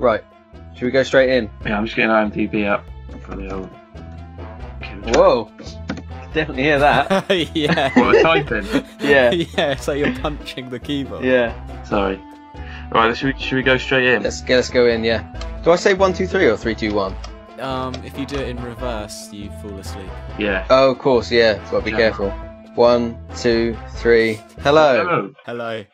Right. Should we go straight in? Yeah, I'm just getting IMDb up for the old. Whoa! Definitely hear that. Yeah. What, a typing? Yeah. Yeah, so you're punching the keyboard. Yeah. Sorry. Right, should we go straight in? Let's go in. Yeah. Do I say 1, 2, 3 or 3, 2, 1? If you do it in reverse, you fall asleep. Yeah. Oh, of course. Yeah. Gotta be careful. 1, 2, 3. Hello. Hello.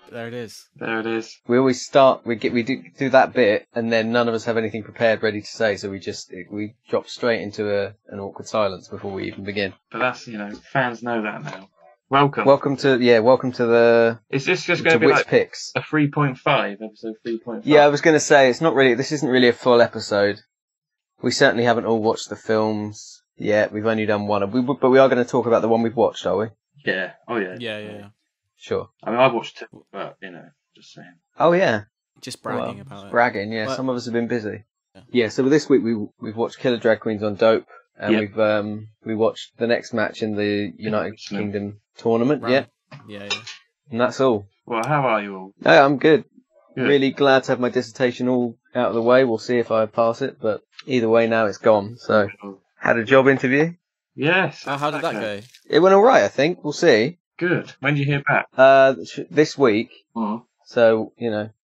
There it is. There it is. We always start. We do that bit, and then none of us have anything prepared, ready to say. So we drop straight into an awkward silence before we even begin. But that's, fans know that now. Welcome. Welcome to the. Is this just going to be like whitspicks? a 3.5 episode 3.5? Yeah, I was going to say it's not really. This isn't really a full episode. We certainly haven't all watched the films yet. We've only done one, but we are going to talk about the one we've watched, are we? Yeah. Oh yeah. Yeah. Sure. I mean, I've watched two, but just saying. Oh yeah. Just bragging about it. Bragging, yeah. But, some of us have been busy. Yeah. So this week we've watched Killer Drag Queens on Dope, and we watched the next match in the United Kingdom tournament. Right. Yeah. Yeah. And that's all. Well, how are you all? Yeah, I'm good. Good. Really glad to have my dissertation all out of the way. We'll see if I pass it, but either way now it's gone. So, had a job interview. Yes. How did that go? It went all right, I think. We'll see. Good. When did you hear back? This week. Mm. So,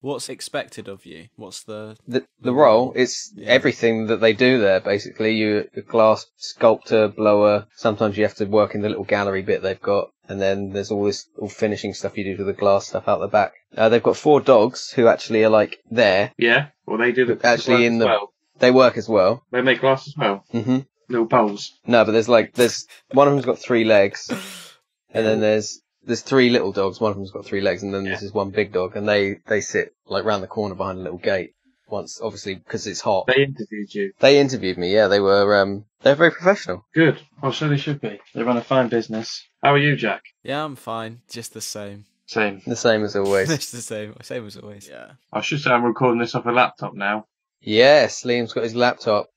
What's expected of you? What's the role? It's everything that they do there, basically. You're a glass sculptor, blower. Sometimes you have to work in the little gallery bit they've got. And then there's all finishing stuff you do to the glass stuff out the back. They've got 4 dogs who actually are there. Yeah. Well, they do the actually work as well. They work as well. They make glass as well. Mm-hmm. Little bowls. No, but there's one of them's got 3 legs. And then there's 3 little dogs. One of them's got 3 legs, and then there's this one big dog, and they sit round the corner behind a little gate. Once, obviously, because it's hot. They interviewed you. They interviewed me. Yeah, they're very professional. Good. Well, so they should be. They run a fine business. How are you, Jack? Yeah, I'm fine. Just the same. Same. The same as always. Just the same. Same as always. Yeah. I should say I'm recording this off a laptop now. Yes, Liam's got his laptop.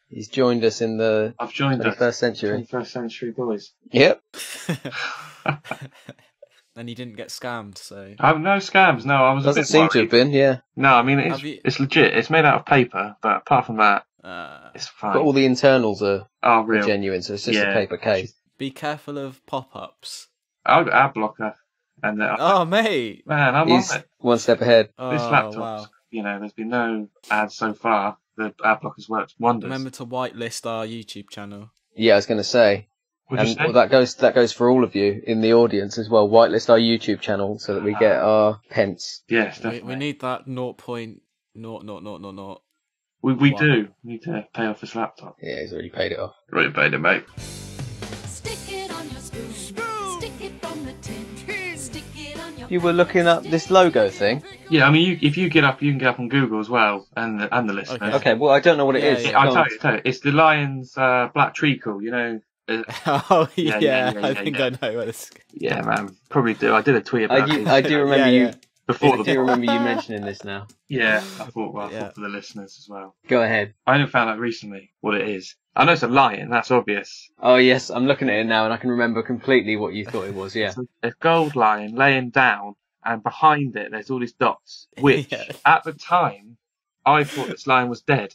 He's joined us in the I've joined 21st century. 21st century boys. Yep. And you didn't get scammed, so. No scams. No, I was. Doesn't a bit seem worried. to have been. Yeah. No, I mean it's legit. It's made out of paper, but apart from that, it's fine. But all the internals are real. genuine, so it's just a paper case. Be careful of pop-ups. I've got ad blocker, and oh mate, man, I'm He's on it. one step ahead. This laptop's, there's been no ads so far. The ad blocker's worked wonders. Remember to whitelist our YouTube channel. Yeah, I was going to say. Well, that goes for all of you in the audience as well. Whitelist our YouTube channel so that we get our pence. Yes, definitely. We need that 0.000. We do. We need to pay off this laptop. Yeah, he's already paid it off. Already paid it, mate. Stick it on your spoon. Stick it from the tin. Stick it on your. You were looking up this logo thing? Yeah, I mean, if you get up, you can get up on Google as well, and the listeners. Okay, well, I don't know what it is. Yeah. I'll tell you. It's the Lion's black treacle, Oh yeah, I think I know what this. Yeah, man, probably do. I did a tweet about it. I do remember you. Before I do remember you mentioning this now. Yeah, I thought for the listeners as well. Go ahead. I only found out recently what it is. I know it's a lion, that's obvious. Oh yes, I'm looking at it now and I can remember completely what you thought it was, yeah. It's a gold lion laying down, and behind it there's all these dots, which at the time I thought this lion was dead.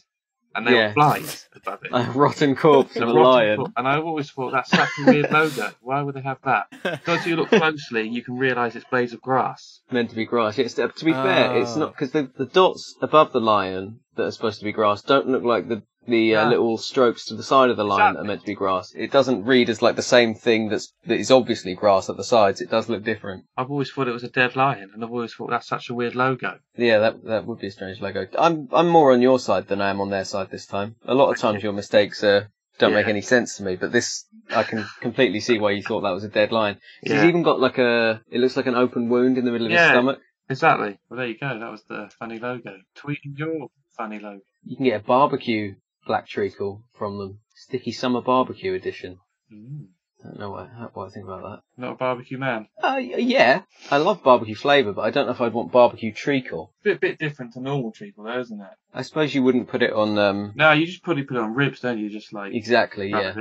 And they were flies above it. A rotten corpse of a lion. And I always thought that's such a weird logo. Why would they have that? Because you look closely, you can realise it's blades of grass. Meant to be grass. Yeah, to be fair, it's not, because the dots above the lion that are supposed to be grass don't look like the little strokes to the side of the lion that are meant to be grass. It doesn't read as like the same thing that is obviously grass at the sides. It does look different. I've always thought it was a dead lion, and I've always thought that's such a weird logo. Yeah, that would be a strange logo. I'm more on your side than I am on their side this time. A lot of times your mistakes don't make any sense to me, but this, I can completely see why you thought that was a dead lion. He's even got it looks like an open wound in the middle of his stomach. Exactly. Well, there you go. That was the funny logo. Tweeting your funny logo. You can get a barbecue black treacle from them. Sticky Summer Barbecue Edition. I don't know what I think about that. Not a barbecue man? Yeah. I love barbecue flavour, but I don't know if I'd want barbecue treacle. Bit different to normal treacle though, isn't it? I suppose you wouldn't put it on... No, you just put it on ribs, don't you? Just like... Exactly, yeah.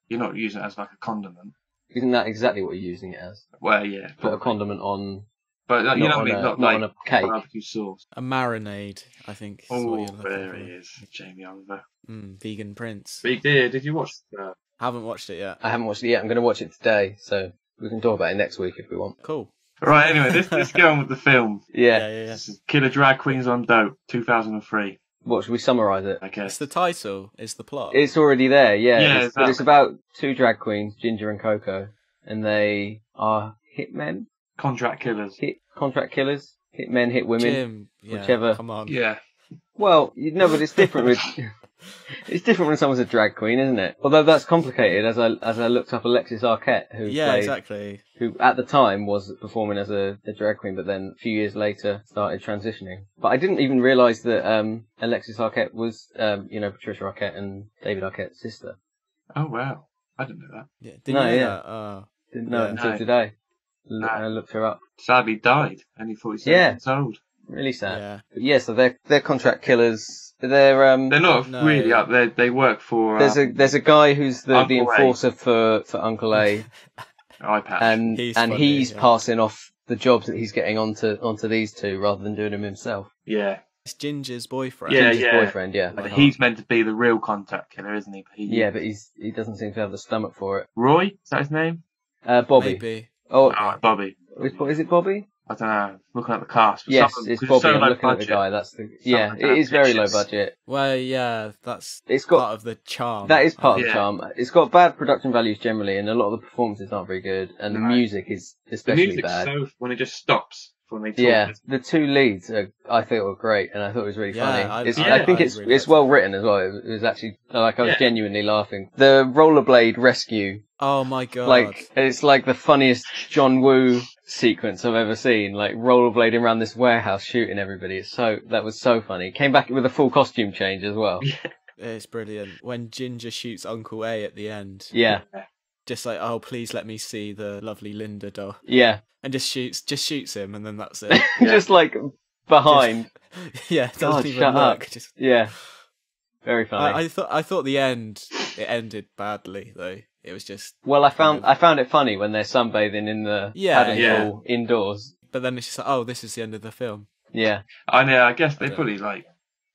You're not using it as like a condiment. Isn't that exactly what you're using it as? Well, yeah. Put a condiment on But like, you know what I mean? Not on like a cake. barbecue sauce. A marinade, I think. Is what Oh, you're looking there for. he is, Jamie Oliver. Vegan Prince. Big dear, did you watch that? Haven't watched it yet. I haven't watched it yet. I'm going to watch it today, so we can talk about it next week if we want. Cool. Right, anyway, let's go on with the film. Yeah. This is Killer Drag Queens on Dope, 2003. What, should we summarise it? I It's guess. the title. It's the plot. It's already there, yeah. Yeah, But it's about two drag queens, Ginger and Coco, and they are hitmen, Contract killers. contract killers, hitmen, hit women, Jim, yeah, whichever. Come on. Yeah. Well, you know, but it's different with. It's different when someone's a drag queen, isn't it? Although that's complicated, as I looked up Alexis Arquette, who at the time was performing as a drag queen, but then a few years later started transitioning. But I didn't even realise that Alexis Arquette was, Patricia Arquette and David Arquette's sister. Oh, wow. I didn't know that. Yeah. Didn't you know that? Didn't know it until today. I looked her up. Sadly died, only 47 years old. Really sad. Yeah. But yeah, so they're contract killers. They're not really up. They work for. There's a guy who's the Uncle enforcer for Uncle A, Eye patch. and Funny, passing off the jobs that he's getting onto these two rather than doing them himself. Yeah. It's Ginger's boyfriend. Ginger's boyfriend, yeah. But he's meant to be the real contact killer, isn't he? But he doesn't seem to have the stomach for it. Roy, is that his name? Bobby. Maybe. Oh, Bobby. is it Bobby? I don't know. Looking at the cast. Yes, it's Bobby. So I'm low looking at the budget. guy. That's the it is very low pictures. budget. Well, yeah, that's It's got part of the charm. That is part of the Yeah. charm. It's got bad production values generally, and a lot of the performances aren't very good, and the music is The especially music's bad. when it just stops when they talk. Yeah, the two leads I thought were great, and I thought it was really funny. I think really liked it's well written as well. It was actually I was genuinely laughing. The rollerblade rescue, Oh my god. like it's like the funniest John Woo sequence I've ever seen. Like rollerblading around this warehouse shooting everybody. That was so funny. Came back with a full costume change as well. It's brilliant. When Ginger shoots Uncle A at the end. Yeah. Just like, oh, please let me see the lovely Linda doll. Yeah. And just shoots him, and then that's it. Just like behind. Doesn't God, even shut look. up. Yeah. Very funny. I thought the end it ended badly though. It was just. Well, I found it funny when they're sunbathing in the padding pool indoors. But then it's just like, oh, this is the end of the film. Yeah. I know. I guess they probably ran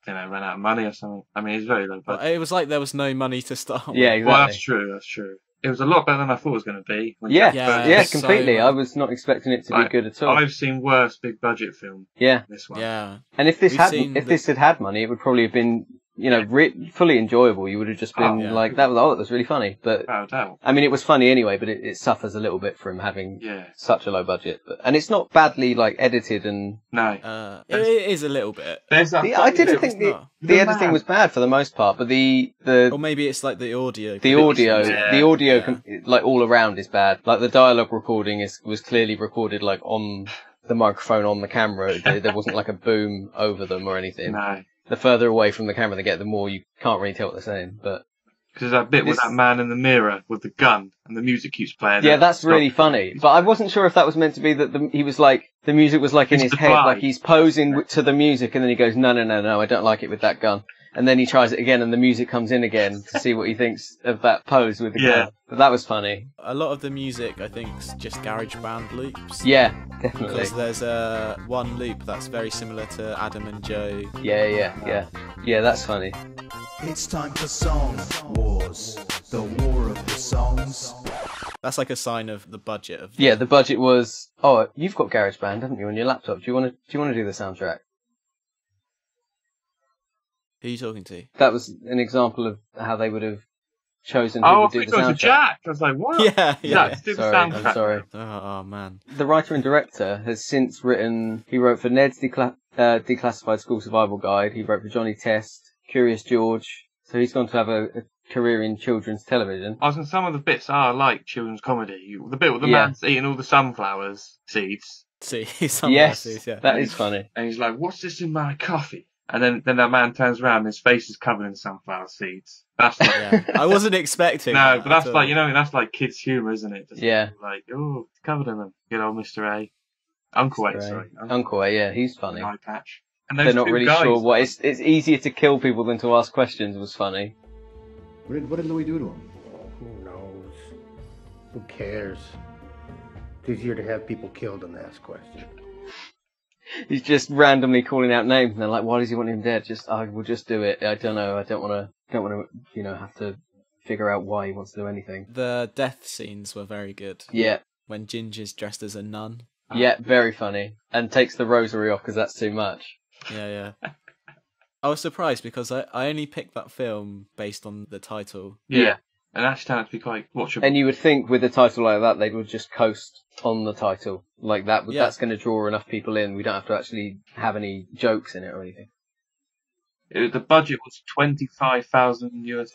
out of money or something. I mean, it's very low budget. But it was like there was no money to start with. Yeah, exactly. Well, that's true. That's true. It was a lot better than I thought it was going to be. Completely. I was not expecting it to be good at all. I've seen worse big budget film. Yeah. Than this one. Yeah. And if this had had money, it would probably have been, fully enjoyable. You would have just been that was really funny. But Without a doubt. I mean, it was funny anyway, but it suffers a little bit from having such a low budget. And it's not badly edited and no. It is a little bit. I didn't think the editing was bad for the most part, but or maybe it's like the audio. The audio, like all around, is bad. Like the dialogue recording was clearly recorded like on the microphone on the camera. There wasn't like a boom over them or anything. No. The further away from the camera they get, the more you can't really tell what they're saying. But because there's that bit with that man in the mirror with the gun and the music keeps playing. Yeah, that's really funny. But I wasn't sure if that was meant to be that he was like the music was like in his head, like he's posing to the music, and then he goes, no, I don't like it with that gun. And then he tries it again, and the music comes in again to see what he thinks of that pose with the gun. But that was funny. A lot of the music, I think, is just garage band loops. Yeah, definitely. Because there's one loop that's very similar to Adam and Joe. Yeah, that's funny. It's time for Song Wars, the war of the songs. That's like a sign of the budget of. Yeah, the budget was. Oh, you've got GarageBand, haven't you, on your laptop? Do you want to do the soundtrack? Who are you talking to? That was an example of how they would have chosen who would do the soundtrack. Jack. I was like, what? Yeah. Do the soundtrack. I'm sorry. Oh man. The writer and director has since written. He wrote for Ned's Declassified School Survival Guide. He wrote for Johnny Test, Curious George. So he's gone to have a career in children's television. I was in some of the bits are like children's comedy. The bit with the man's eating all the sunflowers seeds. Yes, that is funny. And he's like, "What's this in my coffee?" And then that man turns around and his face is covered in sunflower seeds. That's like, I wasn't expecting. No, but that's like, that's like kids' humour, isn't it? Just like, oh, it's covered in them. Good old Mr. A. Uncle A, sorry. Uncle A, yeah, he's funny. Eye patch. And they're not really sure what. It's easier to kill people than to ask questions was funny. What did Louis do to him? Who knows? Who cares? It's easier to have people killed than to ask questions. He's just randomly calling out names, and they're like, "Why does he want him dead?" We'll just do it. I don't know. I don't want to, have to figure out why he wants to do anything. The death scenes were very good. Yeah. When Ginger's dressed as a nun. Yeah, very funny. And takes the rosary off because that's too much. Yeah. I was surprised because I only picked that film based on the title. Yeah. And actually turned out to be quite watchable. And you would think with a title like that, they would just coast on the title. Like that, that's going to draw enough people in. We don't have to actually have any jokes in it or anything. The budget was $25,000 US.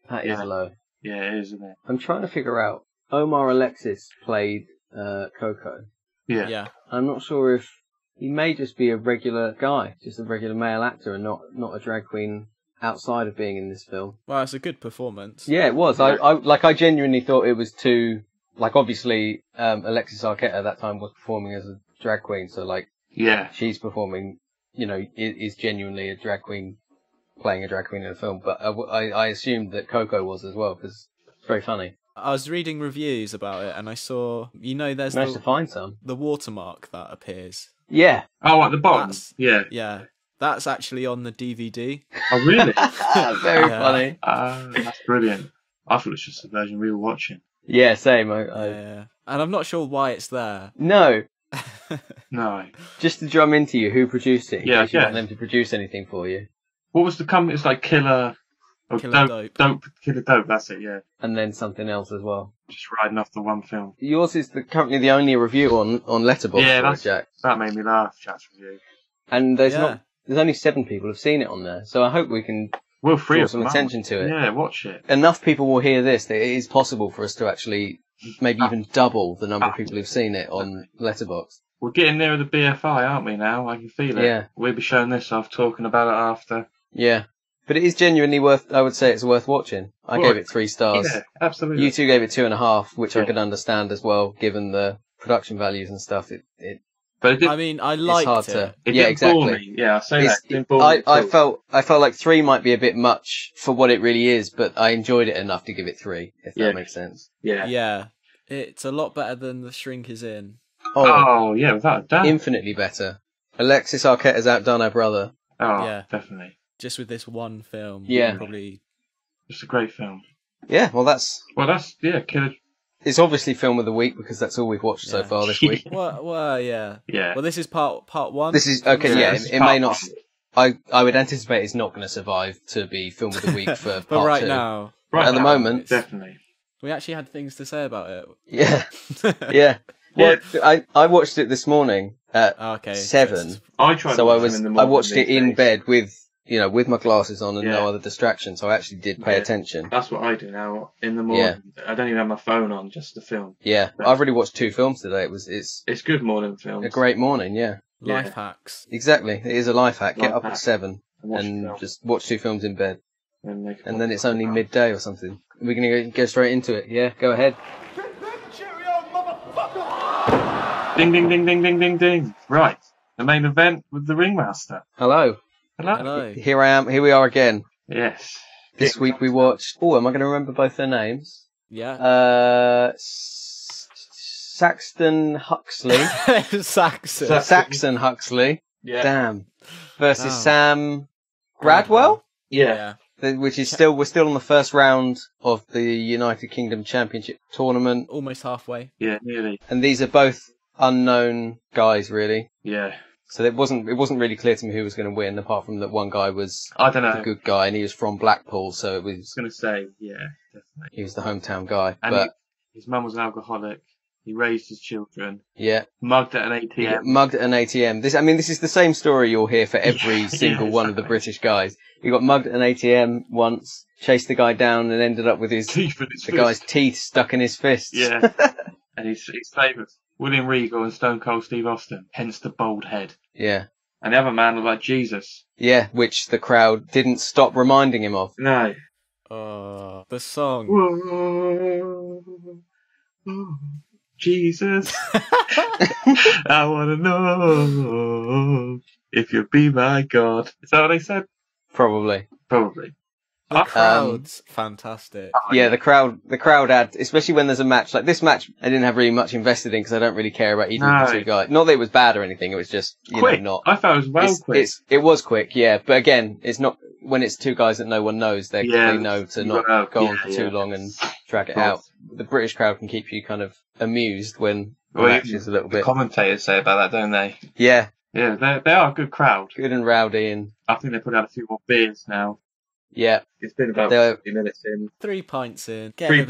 That is low. Yeah, it is, isn't it? I'm trying to figure out. Omar Alexis played Coco. Yeah. I'm not sure if he may just be a regular guy, just a regular male actor, and not a drag queen outside of being in this film. Well, it's a good performance. Yeah, it was. I genuinely thought it was too. Like, obviously, Alexis Arquette at that time was performing as a drag queen, so she's performing. Is genuinely a drag queen playing a drag queen in a film. But I assumed that Coco was as well because it's very funny. I was reading reviews about it, and I saw, there's managed to find some. The watermark that appears. Yeah. Oh, at the bottom. Yeah. That's actually on the DVD. Oh, really? Very funny. That's brilliant. I thought it was just the version we were watching. Yeah, same. Yeah. And I'm not sure why it's there. No. No. Just to drum into you, who produced it? Yeah, you want them to produce anything for you. What was the company? It's like Killer Dope. Killer Dope, that's it, yeah. And then something else as well. Just riding off the one film. Yours is currently the only review on Letterboxd. Yeah, Jack. That made me laugh, Jack's review. And there's only 7 people who've seen it on there, so I hope we can draw some attention to it. Yeah, watch it. Enough people will hear this that it is possible for us to actually maybe even double the number of people who've seen it on Letterboxd. We're getting nearer the BFI, aren't we now? I can feel it. Yeah. We'll be showing this off, talking about it after. Yeah. But it is genuinely I would say it's worth watching. I gave it 3 stars. Yeah, absolutely. You two gave it 2.5, which I could understand as well, given the production values and stuff. But I liked it. It didn't bore me. Yeah, I say that. It didn't bore me. I felt like 3 might be a bit much for what it really is, but I enjoyed it enough to give it 3, if that makes sense. Yeah. Yeah. It's a lot better than The Shrink Is In. Oh yeah, without a doubt. Infinitely better. Alexis Arquette has outdone her brother. Oh, yeah. Definitely. Just with this one film. Yeah. Probably. It's a great film. Yeah, that's Killer. It's obviously film of the week because that's all we've watched so far this week. Well, yeah. Yeah. Well, this is part 1. This is okay. Yeah, it may not. 1. I would anticipate it's not going to survive to be film of the week for part 2. But right now, at the moment, definitely. We actually had things to say about it. Yeah, yeah. Well, I watched it this morning at 7. I tried. So I watched it in bed with my glasses on and no other distraction. So I actually did pay attention. That's what I do now in the morning. Yeah. I don't even have my phone on, just the film. Yeah, I've already watched 2 films today. It's good morning films. A great morning. Yeah. Life hacks. Exactly, it is a life hack. Get up hack. at 7 and just watch 2 films in bed. And then it's only midday or something. We're going to go straight into it. Yeah, go ahead. Ding, ding, ding, ding, ding, ding, ding. Right. The main event with the Ringmaster. Hello. Here I am. Here we are again. Yes. This week we watched... Oh, am I going to remember both their names? Yeah. Saxton Huxley. Saxon Huxley. Yeah. Damn. Versus Sam Gradwell? Yeah. Which is we're still on the first round of the United Kingdom Championship tournament. Almost halfway. Yeah, nearly. And these are both unknown guys, really. Yeah. So it wasn't really clear to me who was going to win, apart from that one guy was the good guy, and he was from Blackpool, so it was... I was going to say, yeah, definitely. He was the hometown guy. And his mum was an alcoholic. He raised his children. Yeah. Mugged at an ATM. Yeah, mugged at an ATM. This is the same story you'll hear for every single one of the British guys. He got mugged at an ATM once, chased the guy down, and ended up with the guy's teeth stuck in his fists. Yeah. And his favourites, William Regal and Stone Cold Steve Austin, hence the bald head. Yeah. And the other man looked like Jesus. Yeah, which the crowd didn't stop reminding him of. No. The song. Whoa, Jesus, I want to know if you'll be my God. Is that what they said? Probably. The crowd's fantastic. Yeah, the crowd had, especially when there's a match like this match, I didn't have really much invested in because I don't really care about either of the two guys. Not that it was bad or anything, it was just, quick. not. I thought it was quick. It was quick, yeah, but again, it's not, when it's two guys that no one knows, they know to not go on for too long and drag it out. The British crowd can keep you kind of amused when the match is a little bit. Commentators say about that, don't they? Yeah. Yeah, they are a good crowd. Good and rowdy, and I think they put out a few more beers now. Yeah. It's been about 50 minutes in. 3 pints in. Getting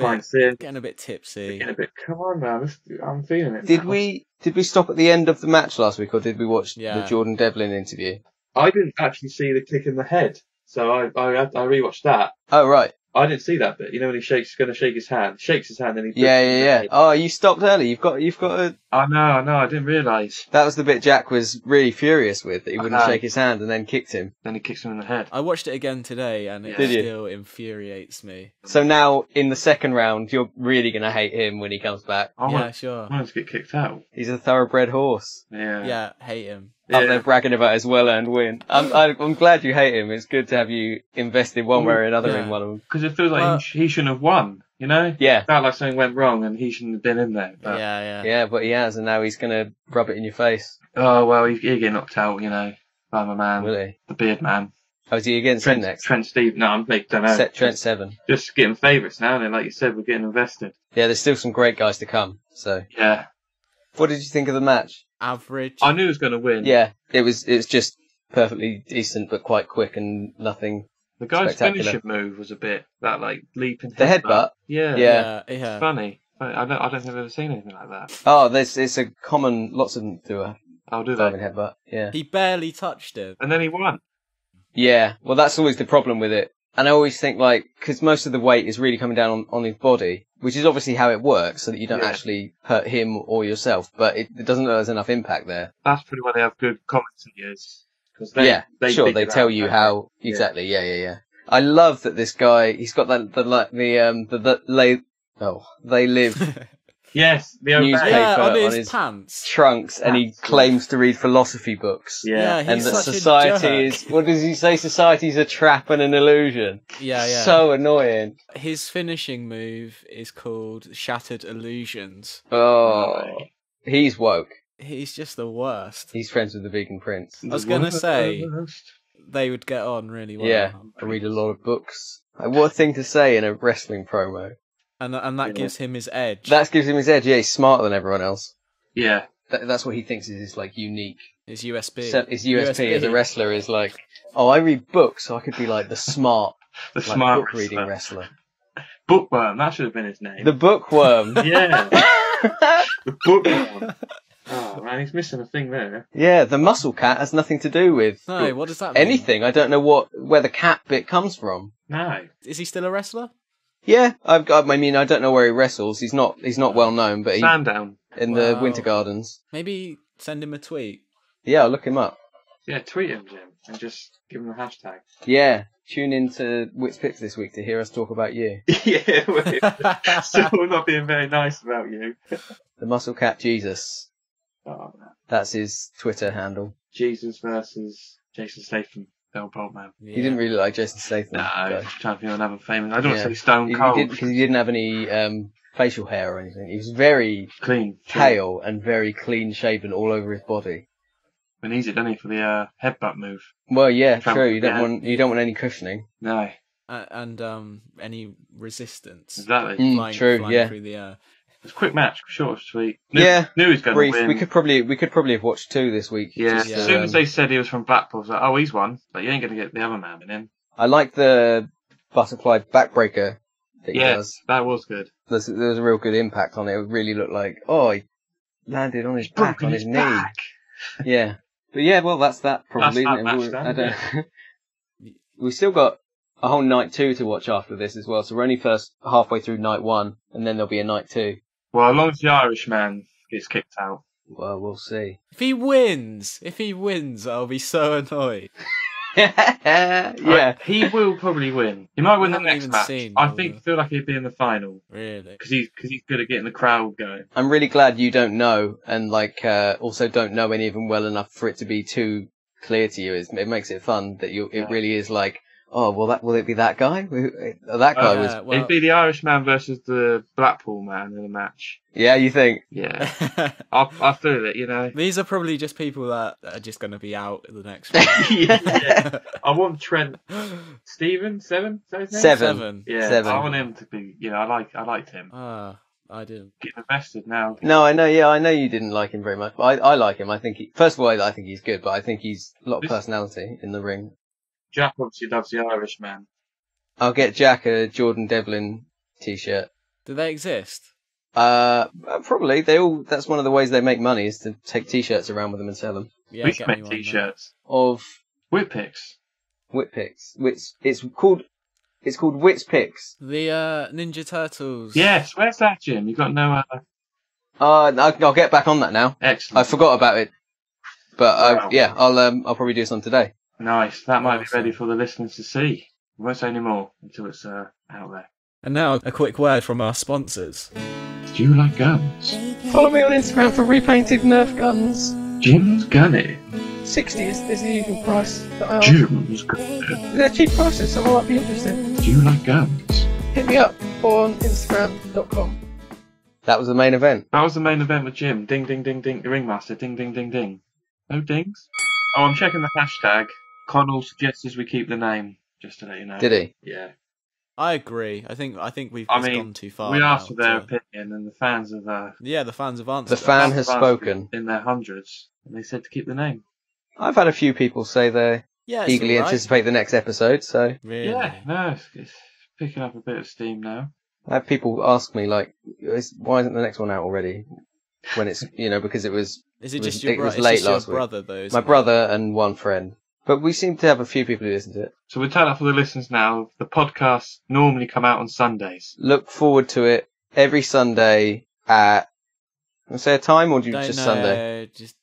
a bit tipsy. Come on, man. I'm feeling it. Did we stop at the end of the match last week, or did we watch the Jordan Devlin interview? I didn't actually see the kick in the head, so I rewatched that. Oh, right. I didn't see that bit. You know when he's going to shake his hand, and he. Yeah. Oh, you stopped early. You've got a. I know. I didn't realise. That was the bit Jack was really furious with, that he wouldn't shake his hand and then kicked him. Then he kicks him in the head. I watched it again today, and it still infuriates me. So now in the second round, you're really going to hate him when he comes back. Sure. I want to get kicked out. He's a thoroughbred horse. Yeah, hate him. Up there bragging about his well-earned win. I'm glad you hate him. It's good to have you invested one way or another in one of them. Because it feels like he shouldn't have won, you know? Yeah. Felt like something went wrong and he shouldn't have been in there. But... Yeah, but he has, and now he's going to rub it in your face. Oh, well, he'll get knocked out, you know, by my man. Will he? The beard man. Oh, is he against him next? Trent Steve. No, I'm like, don't know. Trent 7. Just getting favourites now, and then, like you said, we're getting invested. Yeah, there's still some great guys to come, so. Yeah. What did you think of the match? Average. I knew he was going to win. Yeah, it was just perfectly decent, but quite quick and nothing. The guy's finishing move was a bit that like leaping. The headbutt. Yeah. It's funny. I don't think I've ever seen anything like that. Oh, it's a common. Lots of them do a. I'll do that. Headbutt. Yeah. He barely touched him, and then he won. Yeah. Well, that's always the problem with it. And I always think, like, because most of the weight is really coming down on his body, which is obviously how it works, so that you don't actually hurt him or yourself, but it doesn't know there's enough impact there. That's pretty why they have good commentators. They tell you how, exactly, yeah. I love that this guy, he's got they live... Yes, the newspaper on his pants. Trunks, and he claims to read philosophy books. Yeah, and that society is, what does he say? Society's a trap and an illusion. Yeah. So annoying. His finishing move is called Shattered Illusions. Oh, he's woke. He's just the worst. He's friends with the Vegan Prince. I was going to say, they would get on really well. Yeah, I read a lot of books. What a thing to say in a wrestling promo. And that gives him his edge. That gives him his edge, yeah, he's smarter than everyone else. Yeah. That's what he thinks is his, like, unique... His USP. So his USP as a wrestler is like, I read books, so I could be like the smart book-reading wrestler. Bookworm, that should have been his name. The Bookworm. Yeah. The Bookworm. Oh, man, he's missing a thing there. Yeah, the muscle cat has nothing to do with... No, what does that mean? Anything. I don't know where the cat bit comes from. No. Is he still a wrestler? Yeah, I don't know where he wrestles. He's not well known, but Sandown. In the Winter Gardens. Maybe send him a tweet. Yeah, I'll look him up. Yeah, tweet him, Jim, and just give him a hashtag. Yeah, tune in to whitspicks this week to hear us talk about you. Yeah, still not being very nice about you. The Muscle Cat Jesus. Oh, man. That's his Twitter handle. Jesus versus Jason Statham. Old bald man. Yeah. He didn't really like Jason Statham. No, I'm trying to think of another famous. I don't want to say Stone Cold. Because he didn't have any facial hair or anything. He was very clean, pale, and very clean shaven all over his body. Been easy, doesn't he, for the headbutt move? Well, yeah, true. You don't want any cushioning. No. And any resistance. Exactly. Flying through the air. It's a quick match, short and sweet. Knew he was going to win. We could probably have watched 2 this week. Yeah. As soon as they said he was from Blackpool, I was like, oh, he's won, but you ain't going to get the other man in him. I like the butterfly backbreaker that he does. That was good. There was a real good impact on it. It really looked like, he landed on his back, on his knee. Back. Yeah. But yeah, well, that's that probably. We've still got a whole night 2 to watch after this as well, so we're only first halfway through night 1, and then there'll be a night 2. Well, as long as the Irishman gets kicked out. Well, we'll see. If he wins, I'll be so annoyed. Yeah. He will probably win. He might win the next match. Feel like he'd be in the final. Really? Because he's good at getting the crowd going. I'm really glad you don't know, and also don't know any of them well enough for it to be too clear to you. It makes it fun that it really is like, Oh, will it be that guy? That guy was. Well, It'd be the Irishman versus the Blackpool man in a match. Yeah, you think? Yeah, I feel it. You know. these are probably just people that are just going to be out in the next week. Yeah. I want Trent Steven Seven. Is that his name? Seven. Yeah, Seven. I want him to be. You know, I liked him. I didn't. Get invested now. No, I know. Yeah, I know you didn't like him very much, but I like him. I think first of all, I think he's good, but I think he's a lot of personality in the ring. Jack obviously loves the Irishman. I'll get Jack a Jordan Devlin t-shirt. Do they exist? Probably. That's one of the ways they make money is to take t-shirts around with them and sell them. Yeah, We should get me make one, then. t-shirts. Of Whitpicks. Whitpicks. It's called whitspicks. The Ninja Turtles. Yes, where's that, Jim? You got no. I'll get back on that now. Excellent. I forgot about it, but Wow. yeah, I'll probably do some today. Nice. That might be Awesome. ready for the listeners to see. We won't say any more until it's out there. And now a quick word from our sponsors. Do you like guns? Follow me on Instagram for repainted Nerf guns. Jim's Gunny. 60 is the usual price. Jim's Gunny. They're cheap prices, so I might be interested. Do you like guns? Hit me up on Instagram.com. That was the main event. That was the main event with Jim. Ding, ding, ding, ding. The ringmaster. Ding, ding, ding, ding. No dings? Oh, I'm checking the hashtag. Connell suggests we keep the name, just to let you know. Did he? Yeah. I agree. I think we've I just mean, gone too far. We now asked for their to- opinion, and the fans have. Yeah, the fans have answered. The fan has spoken. In their hundreds, and they said to keep the name. I've had a few people say they Yeah, it's eagerly all right. anticipate the next episode, so Really? Yeah, no, it's picking up a bit of steam now. I have people ask me, like, why isn't the next one out already? When it's, because it was Is it It was- just your it brother? was It's late just your last week. brother, though. isn't my it? brother and one friend. But we seem to have a few people who listen to it. So we'll tell that for the listeners now. The podcasts normally come out on Sundays. Look forward to it every Sunday at, say a time, or do you Don't just know, Sunday? Just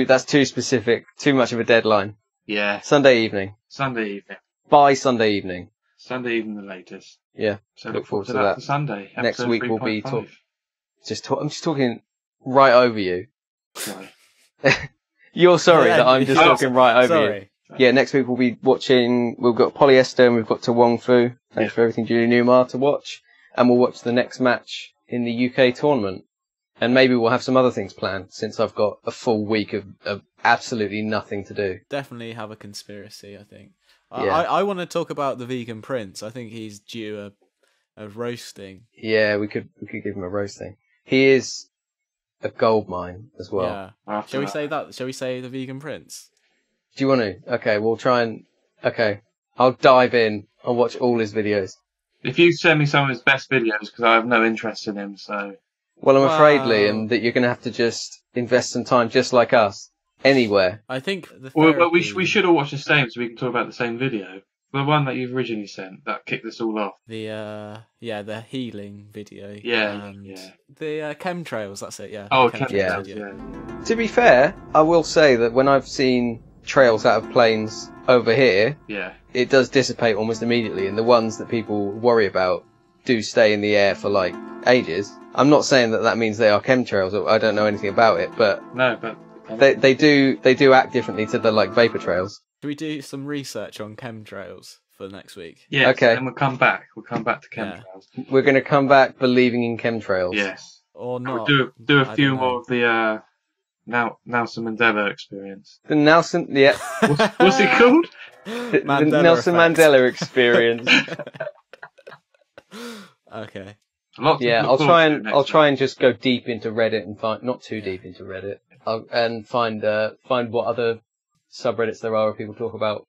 That's too specific, too much of a deadline. Yeah, Sunday evening. Sunday evening. By Sunday evening. Sunday evening, the latest. Yeah. So Look look forward to forward to that that. for Sunday. Next episode week we'll be 3.5. I'm just talking right over you. Sorry. You're sorry Yeah, that I'm just oh, talking right over you. Sorry. Yeah, next week we'll be watching, we've got Polyester and we've got Tawong Fu. Thanks for everything, Julie Newmar, to watch. And we'll watch the next match in the UK tournament. And maybe we'll have some other things planned, since I've got a full week of absolutely nothing to do. Definitely have a conspiracy, I think. Yeah. I want to talk about the vegan prince. I think he's due a roasting. Yeah, we could give him a roasting. He is a gold mine as well. Yeah. After Shall we that. say that? Shall we say the vegan prince? Do you want to? Okay, we'll try and... Okay, I'll dive in. I'll watch all his videos. If you send me some of his best videos, because I have no interest in him, so... Well, I'm afraid, Wow. Liam, that you're going to have to just invest some time, just like us, anywhere. I think the Well, but we therapy- should all watch the same so we can talk about the same video. The one that you've originally sent, that kicked this all off. the healing video. Yeah, and yeah. the chemtrails. That's it. Yeah. Oh, the chemtrails, video. yeah. To be fair, I will say that when I've seen trails out of planes over here, Yeah. it does dissipate almost immediately, and the ones that people worry about do stay in the air for, like, ages. I'm not saying that that means they are chemtrails, or I don't know anything about it, but No, but... they do act differently to the, like, vapor trails. Should we do some research on chemtrails for next week? Yeah, Okay. then we'll come back. We'll come back to Yeah. chemtrails. We're going to come back believing in chemtrails. Yes. Or And not? we'll do a I few don't more know. of the Nelson Mandela experience. The Nelson, yeah, What's it called? the Mandela Nelson effect. Mandela experience. Okay. Lots to Yeah, look I'll forward try to and next I'll try week. and just go deep into Reddit and find, not too deep into Reddit, and find what other subreddits there are where people talk about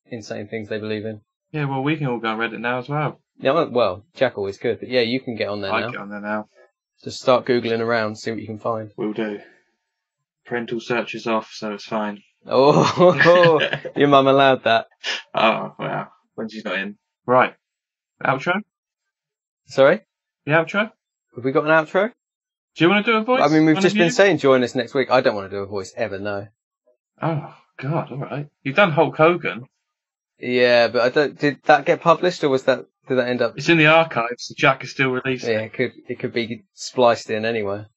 insane things they believe in. Yeah, well, we can all go on Reddit now as well. Yeah, well, Jack always could, but yeah, you can get on there I now. get on there now. Just start googling around, see what you can find. We'll do. Parental search is off, so it's fine. Oh, your mum allowed that. Oh, wow. When she's not in. Right. Outro? Sorry, The outro? have we got an outro? Do you want to do a voice? I mean, we've One just of been you? saying join us next week. I don't want to do a voice ever, no. Oh, God, alright. You've done Hulk Hogan. Yeah, but I don't. Did that get published, or did that end up? It's in the archives, so Jack is still releasing Yeah, it could be spliced in anywhere.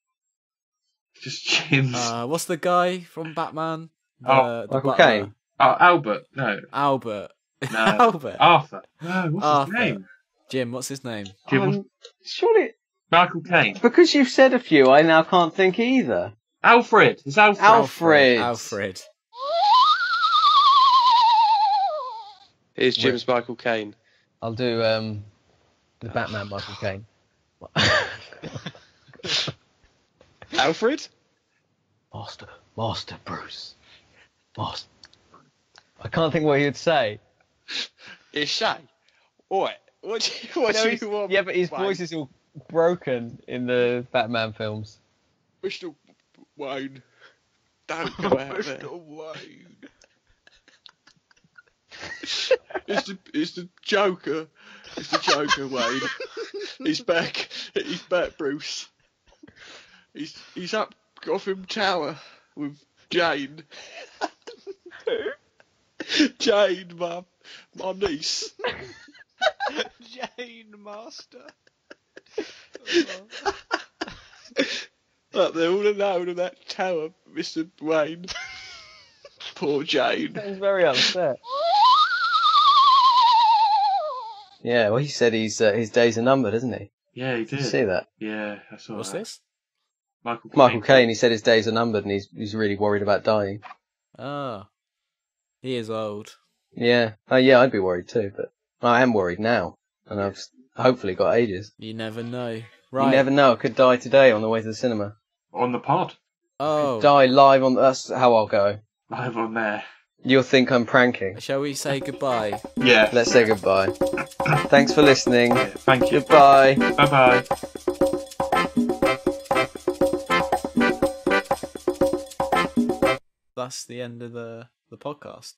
Just Jim's. What's the guy from Batman? Oh, Michael butler. Caine. Oh, Albert. No. Albert. No. Albert. Arthur. No, what's Arthur. his name? Jim, what's his name? Surely, Michael Caine. because you've said a few, I now can't think either. Alfred. It's Alfred. Alfred. Alfred. Here's Jim's Michael Caine. I'll do the Batman Michael Caine. Alfred? Master Bruce. Master. I can't think what he'd say. It's Shay. Oi, what do you want? Yeah, but his Wayne? voice is all broken in the Batman films. Mr. Wayne. Don't go out there. Mr. Wayne. It's the Joker. It's the Joker, Wayne. He's back. He's back, Bruce. He's up Gotham Tower with Jane. Jane, my niece. Jane Master. Up there all alone in that tower, Mr. Wayne. Poor Jane. He's very upset. Yeah, well, he said his days are numbered, isn't he? Yeah, he Did you did. see that? Yeah, I saw What's that. this? Michael Caine, he said his days are numbered and he's really worried about dying. Ah. He is old. Yeah. Oh, yeah, I'd be worried too, but I am worried now. And I've hopefully got ages. You never know. You Right. never know, I could die today on the way to the cinema. On the pod. Oh. Die live on, that's how I'll go. Live on there. You'll think I'm pranking. Shall we say goodbye? Yeah. Let's say goodbye. Thanks for listening. Yeah, thank you. Goodbye. Bye-bye. That's the end of the podcast.